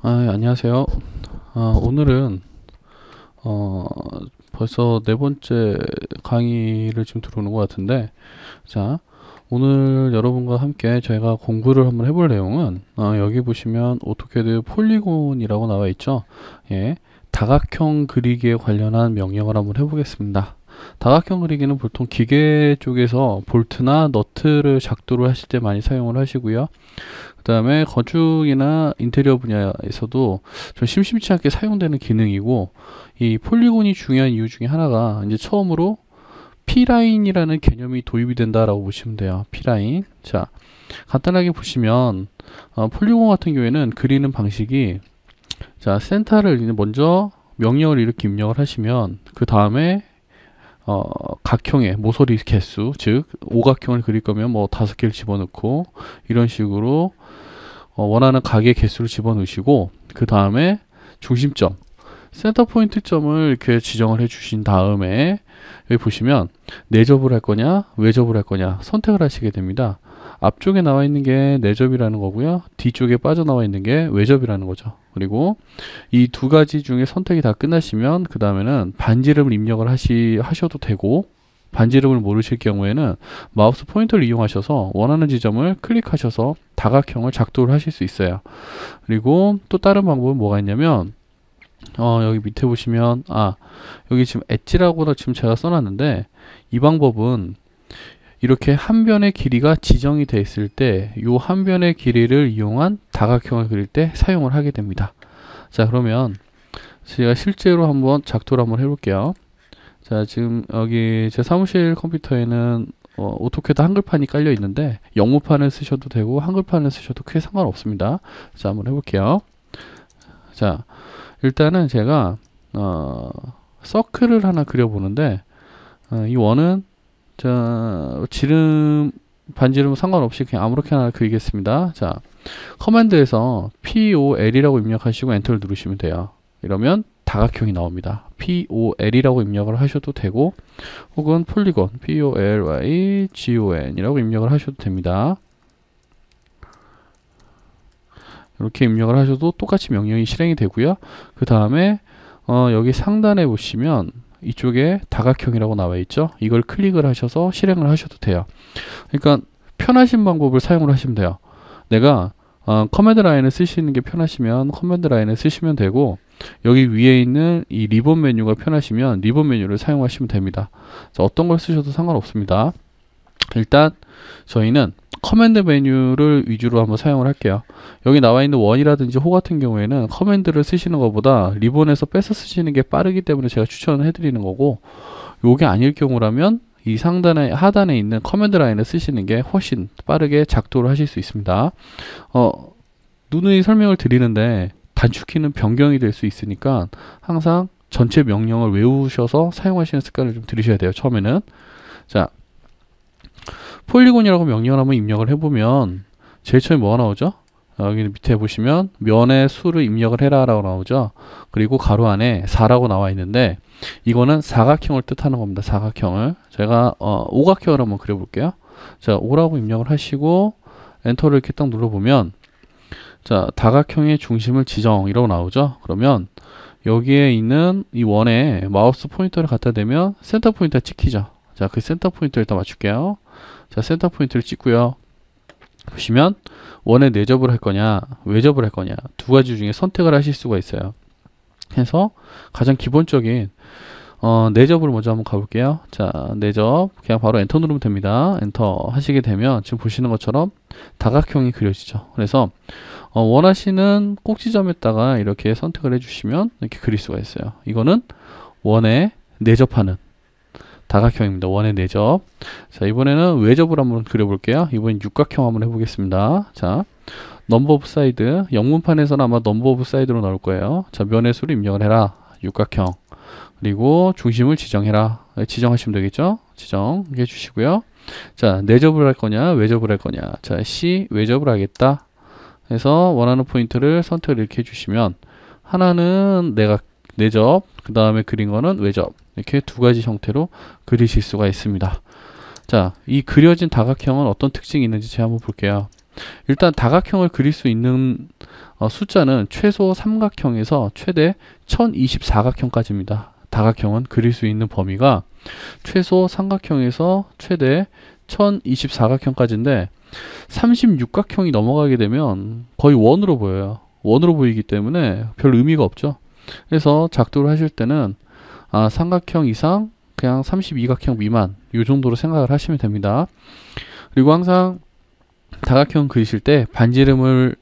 안녕하세요. 오늘은 어, 벌써 네 번째 강의를 지금 들어오는 것 같은데, 자, 오늘 여러분과 함께 저희가 공부를 한번 해볼 내용은 여기 보시면 오토캐드 폴리곤이라고 나와 있죠. 예, 다각형 그리기에 관련한 명령을 한번 해보겠습니다. 다각형 그리기는 보통 기계 쪽에서 볼트나 너트를 작도를 하실 때 많이 사용을 하시고요. 그 다음에 건축이나 인테리어 분야에서도 좀 심심치 않게 사용되는 기능이고, 이 폴리곤이 중요한 이유 중에 하나가 이제 처음으로 P라인이라는 개념이 도입이 된다라고 보시면 돼요. P라인. 자, 간단하게 보시면 폴리곤 같은 경우에는 그리는 방식이, 자, 센터를 먼저 명령을 이렇게 입력을 하시면 그 다음에 각형의 모서리 개수, 즉 오각형을 그릴 거면 뭐 5개를 집어넣고 이런 식으로 원하는 각의 개수를 집어넣으시고, 그 다음에 중심점, 센터 포인트 점을 이렇게 지정을 해 주신 다음에 여기 보시면 내접을 할 거냐 외접을 할 거냐 선택을 하시게 됩니다. 앞쪽에 나와 있는 게 내접이라는 거고요, 뒤쪽에 빠져나와 있는 게 외접이라는 거죠. 그리고 이 두 가지 중에 선택이 다 끝나시면 그 다음에는 반지름을 입력을 하셔도 되고, 반지름을 모르실 경우에는 마우스 포인터를 이용하셔서 원하는 지점을 클릭하셔서 다각형을 작도를 하실 수 있어요. 그리고 또 다른 방법은 뭐가 있냐면, 여기 밑에 보시면 여기 지금 엣지라고 지금 제가 써놨는데, 이 방법은 이렇게 한 변의 길이가 지정이 되어 있을 때 이 한 변의 길이를 이용한 다각형을 그릴 때 사용을 하게 됩니다. 자, 그러면 제가 실제로 한번 작도를 한번 해볼게요. 자, 지금 여기 제 사무실 컴퓨터에는 오토캐드 한글판이 깔려 있는데 영문판을 쓰셔도 되고 한글판을 쓰셔도 크게 상관없습니다. 자, 한번 해볼게요. 자, 일단은 제가 서클을 하나 그려보는데, 이 원은 반지름 상관없이 그냥 아무렇게나 하나 그리겠습니다. 자, 커맨드에서 POL이라고 입력하시고 엔터를 누르시면 돼요. 이러면 다각형이 나옵니다. POL이라고 입력을 하셔도 되고, 혹은 폴리곤 POLYGON이라고 입력을 하셔도 됩니다. 이렇게 입력을 하셔도 똑같이 명령이 실행이 되고요. 그 다음에 여기 상단에 보시면 이쪽에 다각형이라고 나와 있죠. 이걸 클릭을 하셔서 실행을 하셔도 돼요. 그러니까 편하신 방법을 사용을 하시면 돼요. 내가 커맨드 라인을 쓰시는 게 편하시면 커맨드 라인을 쓰시면 되고, 여기 위에 있는 이 리본 메뉴가 편하시면 리본 메뉴를 사용하시면 됩니다. 자, 어떤 걸 쓰셔도 상관없습니다. 일단 저희는 커맨드 메뉴를 위주로 한번 사용을 할게요. 여기 나와 있는 원이라든지 호 같은 경우에는 커맨드를 쓰시는 것보다 리본에서 뺏어 쓰시는 게 빠르기 때문에 제가 추천을 해드리는 거고, 요게 아닐 경우라면 이 상단에 하단에 있는 커맨드 라인을 쓰시는 게 훨씬 빠르게 작도를 하실 수 있습니다. 누누이 설명을 드리는데 단축키는 변경이 될 수 있으니까 항상 전체 명령을 외우셔서 사용하시는 습관을 좀 들이셔야 돼요, 처음에는. 자, 폴리곤이라고 명령을 한번 입력을 해보면 제일 처음에 뭐가 나오죠? 여기 밑에 보시면 면의 수를 입력을 해라 라고 나오죠. 그리고 가로 안에 4라고 나와 있는데 이거는 사각형을 뜻하는 겁니다. 사각형을. 제가 오각형을 한번 그려볼게요. 자, 5라고 입력을 하시고 엔터를 이렇게 딱 눌러보면, 자, 다각형의 중심을 지정이라고 나오죠. 그러면 여기에 있는 이 원에 마우스 포인터를 갖다 대면 센터 포인트가 찍히죠. 자, 그 센터 포인트를 일단 맞출게요. 자, 센터 포인트를 찍고요. 보시면 원에 내접을 할 거냐 외접을 할 거냐 두 가지 중에 선택을 하실 수가 있어요. 그래서 가장 기본적인 내접을 먼저 한번 가볼게요. 자, 내접 그냥 바로 엔터 누르면 됩니다. 엔터 하시게 되면 지금 보시는 것처럼 다각형이 그려지죠. 그래서 원하시는 꼭지점에다가 이렇게 선택을 해주시면 이렇게 그릴 수가 있어요. 이거는 원에 내접하는 다각형입니다. 원의 내접. 자, 이번에는 외접을 한번 그려볼게요. 이번엔 육각형 한번 해보겠습니다. 자, 넘버 오브 사이드. 영문판에서는 아마 넘버 오브 사이드로 나올 거예요. 자, 면의 수를 입력을 해라. 육각형. 그리고 중심을 지정해라. 지정하시면 되겠죠? 지정해 주시고요. 자, 내접을 할 거냐, 외접을 할 거냐. 자, C, 외접을 하겠다. 해서 원하는 포인트를 선택을 이렇게 해주시면, 하나는 내접, 그 다음에 그린 거는 외접. 이렇게 두 가지 형태로 그리실 수가 있습니다. 자, 이 그려진 다각형은 어떤 특징이 있는지 제가 한번 볼게요. 일단 다각형을 그릴 수 있는 숫자는 최소 삼각형에서 최대 1024각형까지입니다. 다각형은 그릴 수 있는 범위가 최소 삼각형에서 최대 1024각형까지인데 36각형이 넘어가게 되면 거의 원으로 보여요. 원으로 보이기 때문에 별 의미가 없죠. 그래서 작도를 하실 때는 삼각형 이상 그냥 32각형 미만 이 정도로 생각을 하시면 됩니다. 그리고 항상 다각형 그리실 때 반지름을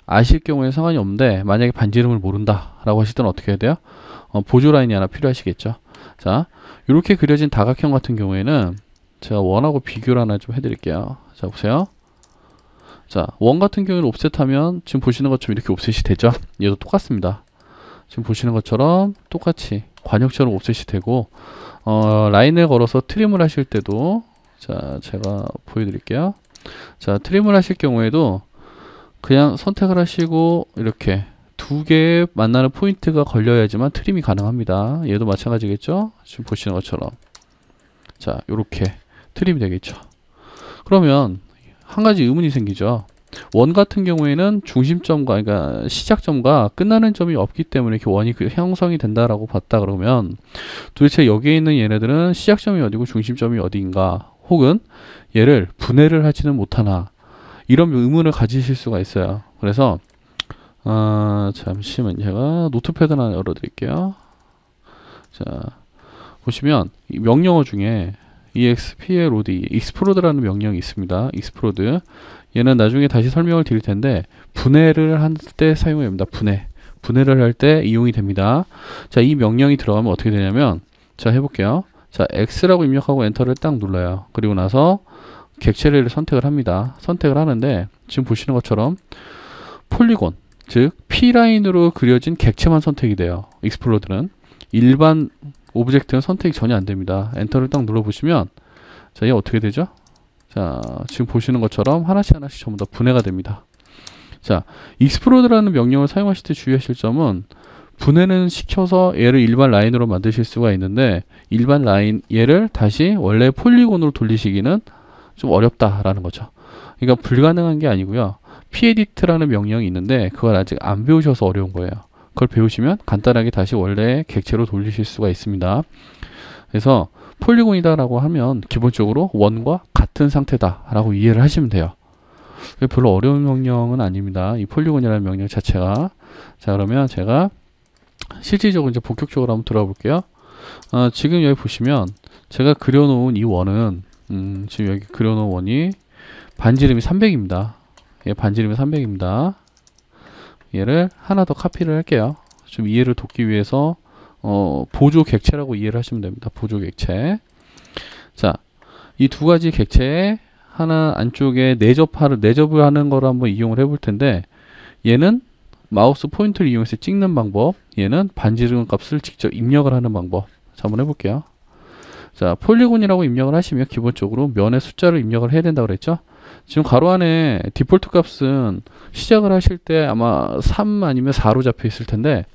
아실 경우에 상관이 없는데 만약에 반지름을 모른다 라고 하실 때는 어떻게 해야 돼요? 보조 라인이 하나 필요하시겠죠. 자, 이렇게 그려진 다각형 같은 경우에는 제가 원하고 비교를 하나 좀 해드릴게요. 자, 보세요. 자, 원 같은 경우에는 옵셋하면 지금 보시는 것처럼 이렇게 옵셋이 되죠. 얘도 똑같습니다. 지금 보시는 것처럼 똑같이 관역처럼 옵셋이 되고 라인을 걸어서 트림을 하실 때도 자, 제가 보여드릴게요. 자, 트림을 하실 경우에도 그냥 선택을 하시고 이렇게 두 개의 만나는 포인트가 걸려야지만 트림이 가능합니다. 얘도 마찬가지겠죠? 지금 보시는 것처럼 자, 요렇게 트림이 되겠죠. 그러면 한 가지 의문이 생기죠. 원 같은 경우에는 중심점과 그러니까 시작점과 끝나는 점이 없기 때문에 이렇게 원이 형성이 된다라고 봤다 그러면 도대체 여기에 있는 얘네들은 시작점이 어디고 중심점이 어디인가, 혹은 얘를 분해를 하지는 못하나, 이런 의문을 가지실 수가 있어요. 그래서 잠시만 제가 노트패드 하나 열어 드릴게요. 자, 보시면 이 명령어 중에 explode, explod라는 명령이 있습니다. explode. 얘는 나중에 다시 설명을 드릴 텐데 분해를 할 때 사용이 됩니다. 분해를 할 때 이용이 됩니다. 자, 이 명령이 들어가면 어떻게 되냐면, 자, 해볼게요. 자, X라고 입력하고 엔터를 딱 눌러요. 그리고 나서 객체를 선택을 합니다. 선택을 하는데 지금 보시는 것처럼 폴리곤, 즉 P라인으로 그려진 객체만 선택이 돼요. 익스플로드는. 일반 오브젝트는 선택이 전혀 안 됩니다. 엔터를 딱 눌러보시면 자, 얘 어떻게 되죠? 자, 지금 보시는 것처럼 하나씩 전부 다 분해가 됩니다. 자, 익스플로드라는 명령을 사용하실 때 주의하실 점은, 분해는 시켜서 얘를 일반 라인으로 만드실 수가 있는데 일반 라인 얘를 다시 원래 폴리곤으로 돌리시기는 좀 어렵다라는 거죠. 그러니까 불가능한 게 아니고요. pedit라는 명령이 있는데 그걸 아직 안 배우셔서 어려운 거예요. 그걸 배우시면 간단하게 다시 원래 객체로 돌리실 수가 있습니다. 그래서 폴리곤이다라고 하면 기본적으로 원과 같은 상태다라고 이해를 하시면 돼요. 별로 어려운 명령은 아닙니다. 이 폴리곤이라는 명령 자체가. 자, 그러면 제가 실질적으로 이제 본격적으로 한번 들어가 볼게요. 지금 여기 보시면 제가 그려놓은 이 원은 지금 여기 그려놓은 원이 반지름이 300입니다. 얘 반지름이 300입니다. 얘를 하나 더 카피를 할게요. 좀 이해를 돕기 위해서 보조 객체라고 이해를 하시면 됩니다. 보조 객체. 자, 이 두 가지 객체에 하나 안쪽에 내접을 하는 거를 한번 이용을 해볼 텐데, 얘는 마우스 포인터를 이용해서 찍는 방법, 얘는 반지름 값을 직접 입력을 하는 방법. 자, 한번 해볼게요. 자, 폴리곤이라고 입력을 하시면 기본적으로 면의 숫자를 입력을 해야 된다고 그랬죠. 지금 가로 안에 디폴트 값은 시작을 하실 때 아마 3 아니면 4로 잡혀 있을 텐데,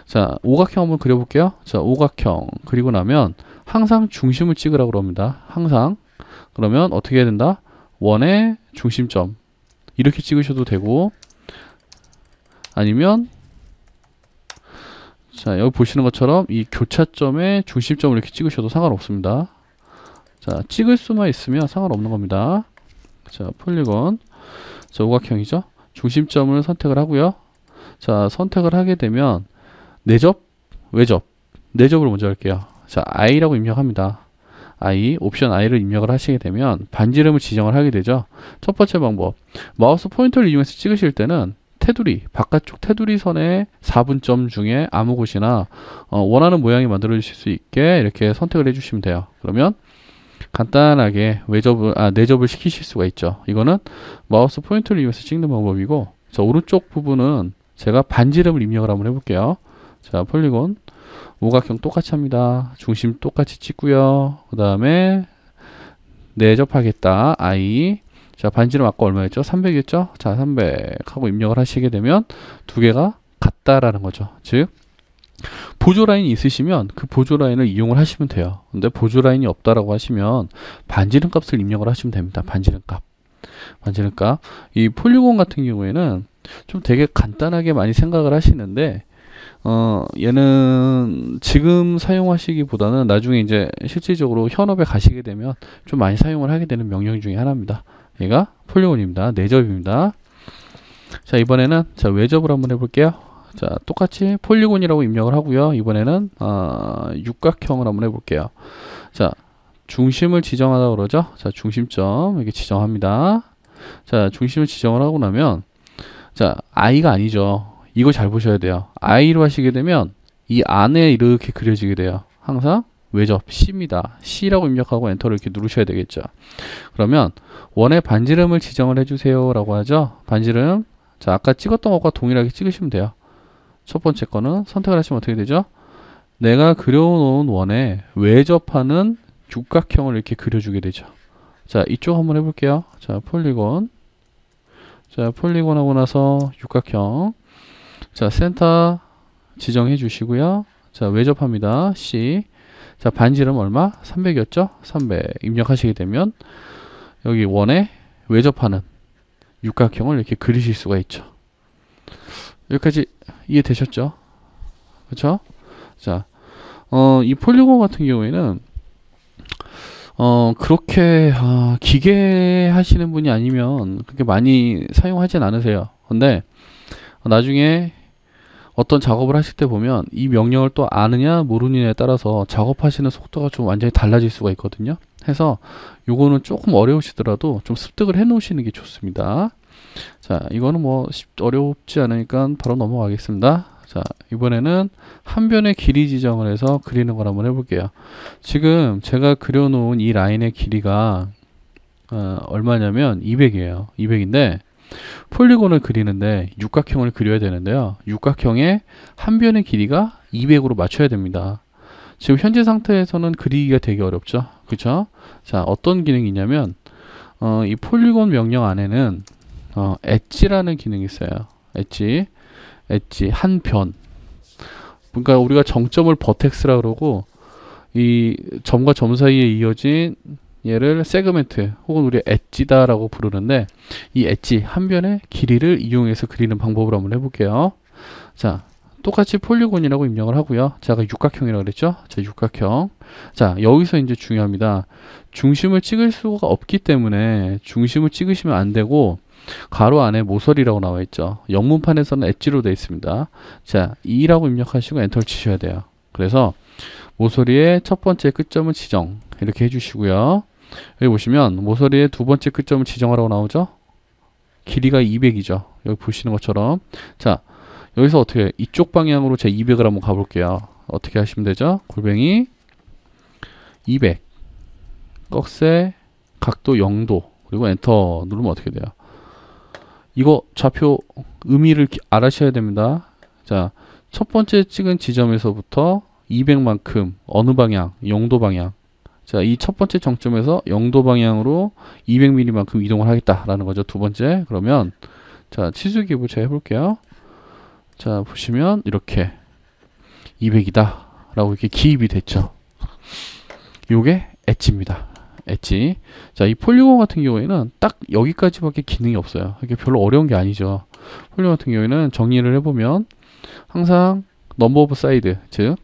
자, 오각형 한번 그려볼게요. 자, 오각형 그리고 나면 항상 중심을 찍으라고 그럽니다. 항상. 그러면 어떻게 해야 된다? 원의 중심점 이렇게 찍으셔도 되고, 아니면 자, 여기 보시는 것처럼 이 교차점의 중심점을 이렇게 찍으셔도 상관없습니다. 자, 찍을 수만 있으면 상관없는 겁니다. 자, 폴리곤. 자, 오각형이죠. 중심점을 선택을 하고요. 자, 선택을 하게 되면 내접, 외접. 내접을 먼저 할게요. 자, I라고 입력합니다. 옵션 I를 입력을 하시게 되면 반지름을 지정을 하게 되죠. 첫 번째 방법, 마우스 포인터를 이용해서 찍으실 때는 테두리, 바깥쪽 테두리 선의 4분점 중에 아무 곳이나 원하는 모양이 만들어 주실 수 있게 이렇게 선택을 해 주시면 돼요. 그러면 간단하게 내접을 시키실 수가 있죠. 이거는 마우스 포인터를 이용해서 찍는 방법이고, 자, 오른쪽 부분은 제가 반지름을 입력을 한번 해볼게요. 자, 폴리곤 오각형 똑같이 합니다. 중심 똑같이 찍고요. 그 다음에 내접하겠다. 자, 반지름 아까 얼마였죠? 300이었죠? 자, 300 하고 입력을 하시게 되면 두 개가 같다라는 거죠. 즉 보조 라인이 있으시면 그 보조 라인을 이용을 하시면 돼요. 근데 보조 라인이 없다라고 하시면 반지름 값을 입력을 하시면 됩니다. 반지름 값. 반지름 값. 이 폴리곤 같은 경우에는 좀 되게 간단하게 많이 생각을 하시는데 얘는 지금 사용하시기보다는 나중에 이제 실질적으로 현업에 가시게 되면 좀 많이 사용을 하게 되는 명령 중에 하나입니다. 얘가 폴리곤입니다. 내접입니다. 자, 이번에는 자, 외접을 한번 해볼게요. 자, 똑같이 폴리곤이라고 입력을 하고요. 이번에는 육각형을 한번 해볼게요. 자, 중심을 지정하다 그러죠. 자, 중심점 이렇게 지정합니다. 자, 중심을 지정을 하고 나면 자, I가 아니죠. 이거 잘 보셔야 돼요. I로 하시게 되면 이 안에 이렇게 그려지게 돼요. 항상 외접 C입니다. C라고 입력하고 엔터를 이렇게 누르셔야 되겠죠. 그러면 원의 반지름을 지정을 해주세요 라고 하죠. 반지름. 자, 아까 찍었던 것과 동일하게 찍으시면 돼요. 첫 번째 거는 선택을 하시면 어떻게 되죠? 내가 그려놓은 원에 외접하는 육각형을 이렇게 그려주게 되죠. 자, 이쪽 한번 해볼게요. 자, 폴리곤. 자, 폴리곤 하고 나서 육각형. 자, 센터 지정해 주시고요. 자, 외접합니다. C. 자, 반지름 얼마? 300이었죠? 300 입력하시게 되면 여기 원에 외접하는 육각형을 이렇게 그리실 수가 있죠. 여기까지 이해되셨죠? 그렇죠? 자, 이 폴리곤 같은 경우에는 그렇게 기계 하시는 분이 아니면 그렇게 많이 사용하진 않으세요. 근데 나중에 어떤 작업을 하실 때 보면 이 명령을 또 아느냐 모르느냐에 따라서 작업하시는 속도가 좀 완전히 달라질 수가 있거든요. 해서 요거는 조금 어려우시더라도 좀 습득을 해 놓으시는 게 좋습니다. 자, 이거는 뭐 어렵지 않으니까 바로 넘어가겠습니다. 자, 이번에는 한 변의 길이 지정을 해서 그리는 걸 한번 해볼게요. 지금 제가 그려놓은 이 라인의 길이가 얼마냐면 200이에요. 200인데 폴리곤을 그리는데 육각형을 그려야 되는데요. 육각형의 한 변의 길이가 200으로 맞춰야 됩니다. 지금 현재 상태에서는 그리기가 되게 어렵죠. 그쵸? 자, 어떤 기능이 있냐면 이 폴리곤 명령 안에는 엣지라는 기능이 있어요. 엣지 한 변. 그러니까 우리가 정점을 버텍스라 그러고 이 점과 점 사이에 이어진 얘를 세그멘트 혹은 우리 엣지다라고 부르는데 이 엣지 한 변의 길이를 이용해서 그리는 방법을 한번 해볼게요. 자, 똑같이 폴리곤이라고 입력을 하고요. 제가 육각형이라고 그랬죠? 자, 육각형. 자, 여기서 이제 중요합니다. 중심을 찍을 수가 없기 때문에 중심을 찍으시면 안 되고 가로 안에 모서리라고 나와 있죠. 영문판에서는 엣지로 되어 있습니다. 자, 2라고 입력하시고 엔터를 치셔야 돼요. 그래서 모서리의 첫 번째 끝점을 지정 이렇게 해주시고요. 여기 보시면 모서리의 두 번째 끝점을 지정하라고 나오죠. 길이가 200이죠. 여기 보시는 것처럼. 자, 여기서 어떻게 이쪽 방향으로 제 200을 한번 가볼게요. 어떻게 하시면 되죠? 골뱅이 200 꺽쇠 각도 0도 그리고 엔터 누르면 어떻게 돼요? 이거 좌표 의미를 알아셔야 됩니다. 자, 첫 번째 찍은 지점에서부터 200만큼 어느 방향? 0도 방향. 자, 이 첫 번째 정점에서 0도 방향으로 200mm만큼 이동을 하겠다라는 거죠. 두 번째. 그러면 자, 치수 기입을 제가 해볼게요. 자, 보시면 이렇게 200이다 라고 이렇게 기입이 됐죠. 요게 엣지입니다. 엣지. 자, 이 폴리곤 같은 경우에는 딱 여기까지밖에 기능이 없어요. 이게 별로 어려운 게 아니죠. 폴리곤 같은 경우에는 정리를 해보면 항상 넘버 오브 사이드, 즉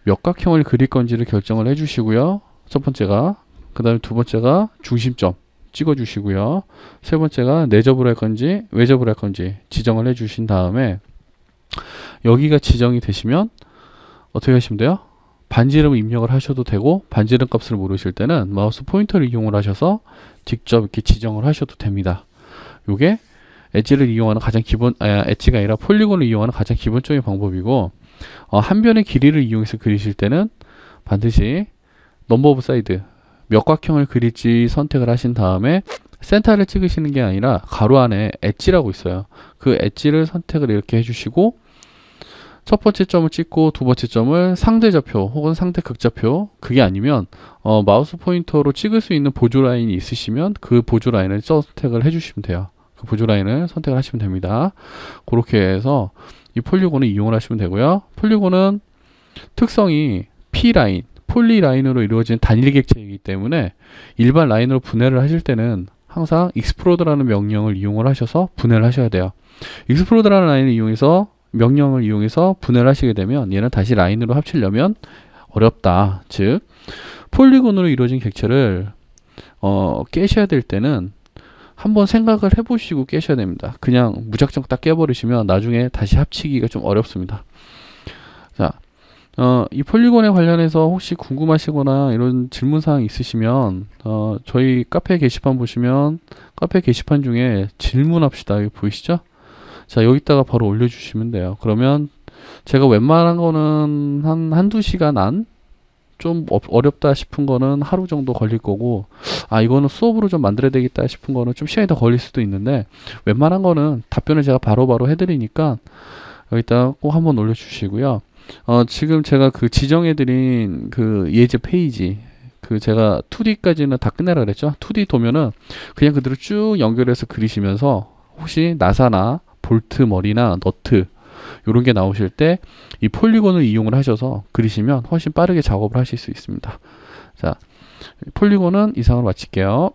몇 각형을 그릴 건지를 결정을 해주시고요. 첫 번째가, 그 다음에 두 번째가 중심점 찍어주시고요. 세 번째가 내접을 할 건지 외접을 할 건지 지정을 해주신 다음에 여기가 지정이 되시면 어떻게 하시면 돼요? 반지름을 입력을 하셔도 되고 반지름 값을 모르실 때는 마우스 포인터를 이용을 하셔서 직접 이렇게 지정을 하셔도 됩니다. 요게 엣지를 이용하는 가장 기본, 엣지가 아니라 폴리곤을 이용하는 가장 기본적인 방법이고 한 변의 길이를 이용해서 그리실 때는 반드시 넘버 오브 사이드 몇 각형을 그릴지 선택을 하신 다음에 센터를 찍으시는 게 아니라 가로 안에 엣지라고 있어요. 그 엣지를 선택을 이렇게 해주시고 첫 번째 점을 찍고 두 번째 점을 상대 좌표 혹은 상대 극좌표, 그게 아니면 마우스 포인터로 찍을 수 있는 보조 라인이 있으시면 그 보조 라인을 선택을 해주시면 돼요. 그 보조 라인을 선택을 하시면 됩니다. 그렇게 해서 이 폴리곤을 이용을 하시면 되고요. 폴리곤은 특성이 P라인, 폴리 라인으로 이루어진 단일 객체이기 때문에 일반 라인으로 분해를 하실 때는 항상 explod라는 명령을 이용을 하셔서 분해를 하셔야 돼요. explod라는 라인을 이용해서 명령을 이용해서 분해를 하시게 되면 얘는 다시 라인으로 합치려면 어렵다. 즉 폴리곤으로 이루어진 객체를 깨셔야 될 때는 한번 생각을 해보시고 깨셔야 됩니다. 그냥 무작정 딱 깨버리시면 나중에 다시 합치기가 좀 어렵습니다. 자, 이 폴리곤에 관련해서 혹시 궁금하시거나 이런 질문사항 있으시면 저희 카페 게시판 보시면 카페 게시판 중에 질문합시다. 여기 보이시죠? 자, 여기다가 바로 올려주시면 돼요. 그러면 제가 웬만한 거는 한두 시간 안? 좀 어렵다 싶은 거는 하루 정도 걸릴 거고, 이거는 수업으로 좀 만들어야 되겠다 싶은 거는 좀 시간이 더 걸릴 수도 있는데, 웬만한 거는 답변을 제가 바로바로 해드리니까 여기다가 꼭 한번 올려주시고요. 지금 제가 그 지정해드린 그 예제 페이지, 그 제가 2D까지는 다 끝내라 그랬죠. 2D 도면은 그냥 그대로 쭉 연결해서 그리시면서 혹시 나사나 볼트 머리나 너트 요런 게 나오실 때 이 폴리곤을 이용을 하셔서 그리시면 훨씬 빠르게 작업을 하실 수 있습니다. 자, 폴리곤은 이상으로 마칠게요.